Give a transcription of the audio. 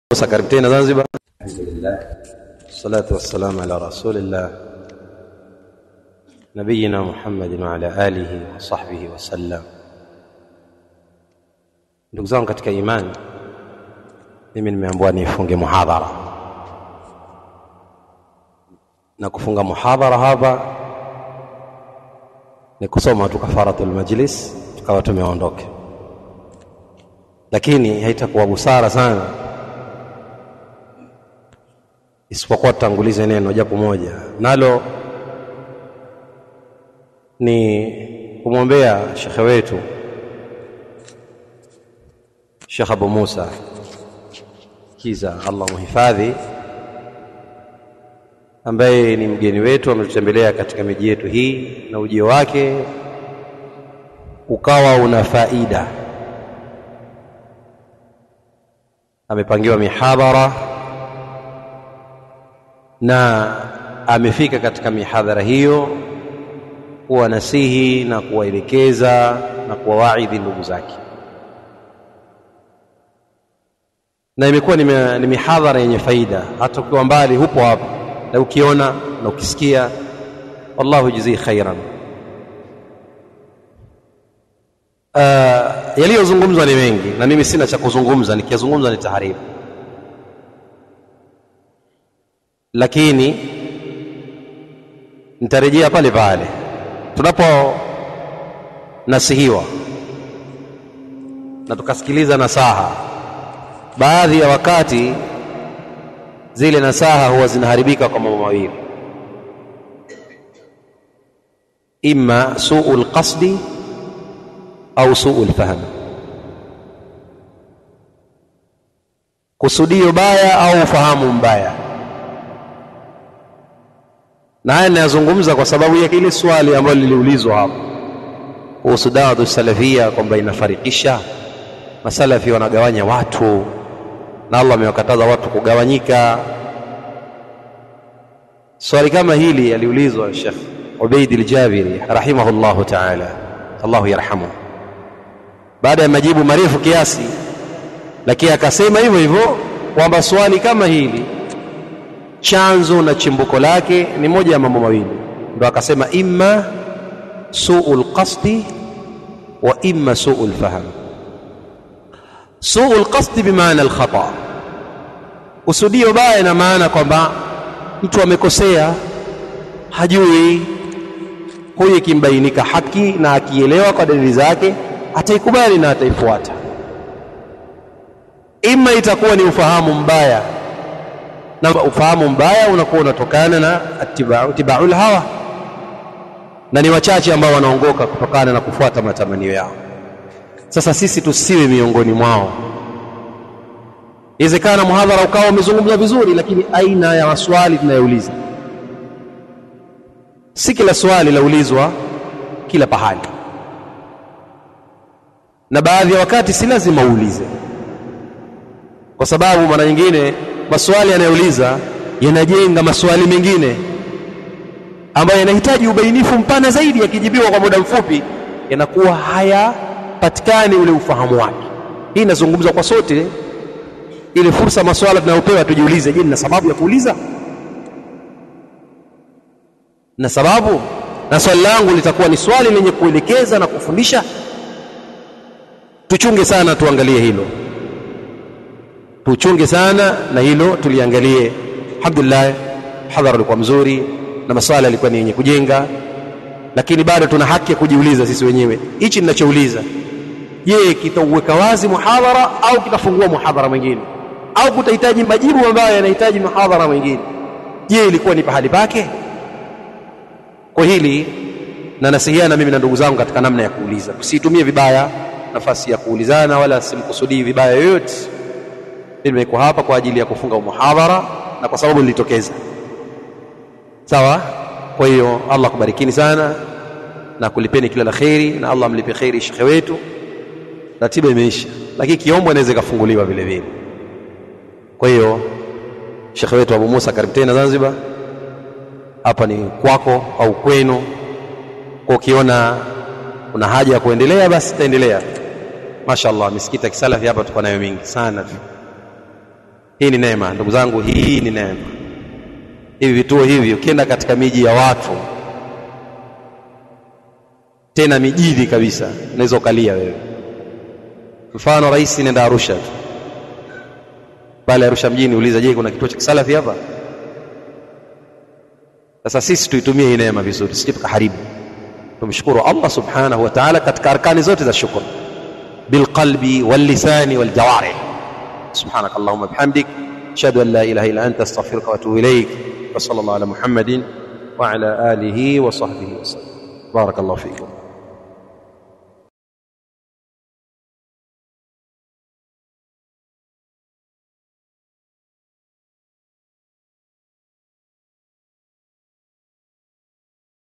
Karibu tena Zanzibar. Alhamdulillah. Salatu wassalamu ala rasulillah nabiyina Muhammadin wa ala alihi wa sahbihi wa sallam. Ndugu zangu katika imani, mimi nimeambiwa nifunge muhadhara. Na kufunga muhadhara hapa ni kusoma tu kafaratul majlis tukawa tumeondoka. Lakini haitakuwa busara sana isipokuwa tangulize neno japo moja, nalo ni kumwombea shekhe wetu Sheikh Abu Musa Kiza, Allah muhifadhi, ambaye ni mgeni wetu, ametutembelea katika miji yetu hii, na ujio wake ukawa una faida. Amepangiwa mihadhara na amefika katika mihadhara hiyo kuwa nasihi na kuwaelekeza na kuwawaidhi ndugu zake, na imekuwa ni mihadhara yenye faida. Hata ukiwa mbali hupo hapo, na ukiona na ukisikia, wallahu jazii khairan. Yaliyozungumzwa ni mengi na mimi sina cha kuzungumza, nikizungumza nitaharibu, lakini nitarejea pale pale tunapo nasihiwa na tukasikiliza nasaha. Baadhi ya wakati zile nasaha huwa zinaharibika kwa mambo mawili: imma su'ul qasdi au su'ul fahm, kusudio baya au ufahamu mbaya. Na haya ninazungumza kwa sababu ya kile swali ambalo liliulizwa hapo kuhusu da'watu salafia, kwamba inafarikisha masalafi, wanagawanya watu, na Allah amewakataza watu kugawanyika. Swali kama hili aliulizwa Sheikh Ubaid al-Jabiri rahimahullahu ta'ala, Allahu yarhamu, baada ya majibu marefu kiasi, lakini akasema hivyo hivyo kwamba swali kama hili chanzo na chimbuko lake ni moja ya mambo mawili. Ndio akasema imma su'ul qasdi wa imma su'ul fahm. Su'ul qasdi bimaana al-khata, kusudio baya, na maana kwamba mtu amekosea, hajui, huyu ikimbainika haki na akielewa kwa dalili zake ataikubali na ataifuata. Imma itakuwa ni ufahamu mbaya, na ufahamu mbaya unakuwa unatokana na itiba'ul hawa, na ni wachache ambao wanaongoka kutokana na kufuata matamanio yao. Sasa sisi tusiwe miongoni mwao. Inawezekana muhadhara ukawa umezungumza vizuri, lakini aina ya maswali tunayouliza, si kila swali laulizwa kila pahali, na baadhi ya wakati si lazima uulize, kwa sababu mara nyingine maswali yanayouliza yanajenga maswali mengine ambayo yanahitaji ubainifu mpana zaidi. Yakijibiwa kwa muda mfupi, yanakuwa hayapatikani ule ufahamu wake. Hii inazungumza kwa sote, ile fursa maswala tunayopewa tujiulize, je, nina sababu ya kuuliza? Na sababu, na swali langu litakuwa ni swali lenye kuelekeza na kufundisha. Tuchunge sana, tuangalie hilo, tuchunge sana na hilo tuliangalie. Alhamdulillah, hadhara ulikuwa mzuri na maswala yalikuwa ni yenye kujenga, lakini bado tuna haki ya kujiuliza sisi wenyewe, hichi ninachouliza, je, kitauweka wazi muhadhara au kitafungua muhadhara mwingine, au kutahitaji majibu ambayo yanahitaji muhadhara mwingine? Je, ilikuwa ni pahali pake? Kwa hili na nasihiana mimi na ndugu zangu katika namna ya kuuliza, tusitumie vibaya nafasi ya kuulizana, wala simkusudii vibaya yoyote. Nimekuwa hapa kwa ajili ya kufunga muhadhara na kwa sababu nilitokeza. Sawa? Kwa hiyo Allah kubarikini sana na kulipeni kila la kheri, na Allah mlipe kheri shekhe wetu. Ratiba imeisha, lakini kiombo inaweza kufunguliwa vile vile. Kwa hiyo shekhe wetu Abu Musa, karibu tena Zanzibar. Hapa ni kwako au kwenu. Kwa ukiona una haja ya kuendelea, basi taendelea. Mashaallah, misikiti ya kisalafi hapa tuko nayo mingi sana. Hii ni neema ndugu zangu, hii ni neema. Hivi vituo hivi ukienda katika miji ya watu, tena mijini kabisa, unaweza ukalia wewe. Mfano rais nenda Arusha tu, pale Arusha mjini uliza, je, kuna kituo cha kisalafi hapa? Sasa sisi tuitumie hii neema vizuri, sisi tukaharibu. Tumshukuru Allah subhanahu wa ta'ala katika arkani zote za shukr, bilqalbi wallisani waljawarih. Subhanakallahumma bihamdik, ashhadu an la ilaha illa anta, astaghfiruka wa atubu ilaik. Wa sallallahu ala Muhammadin wa ala alihi wa sahbihi wa sallam. Barakallahu fikum.